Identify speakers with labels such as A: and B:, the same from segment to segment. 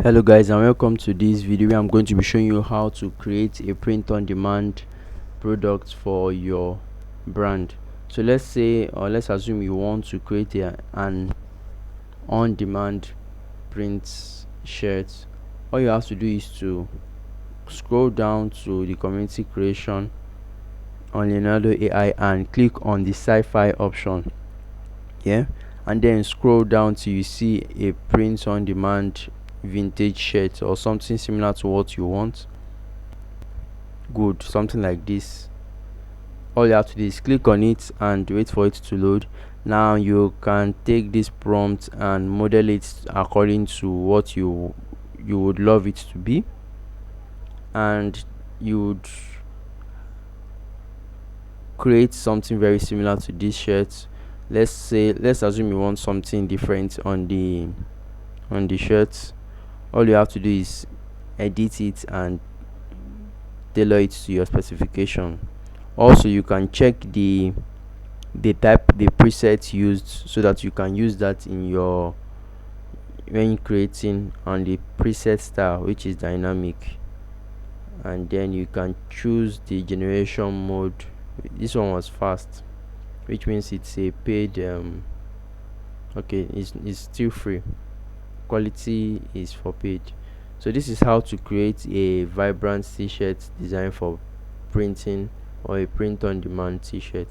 A: Hello guys, and welcome to this video where I'm going to be showing you how to create a print on demand product for your brand. So let's say, or let's assume you want to create an on demand print shirt. All you have to do is to scroll down to the community creation on Leonardo AI and click on the sci-fi option. Yeah, and then scroll down till you see a print on demand vintage shirt or something similar to what you want. Good, something like this. All you have to do is click on it and wait for it to load. Now you can take this prompt and model it according to what you would love it to be, and you would create something very similar to this shirt. Let's assume you want something different on the shirt. All you have to do is edit it and tailor it to your specification. Also, you can check the presets used so that you can use that in your when creating on the preset style, which is dynamic. And then you can choose the generation mode. This one was fast, which means it's a paid okay, it's still free. Quality is for paid. So this is how to create a vibrant t-shirt design for printing, or a print on demand t-shirt.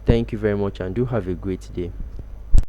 A: Thank you very much and do have a great day.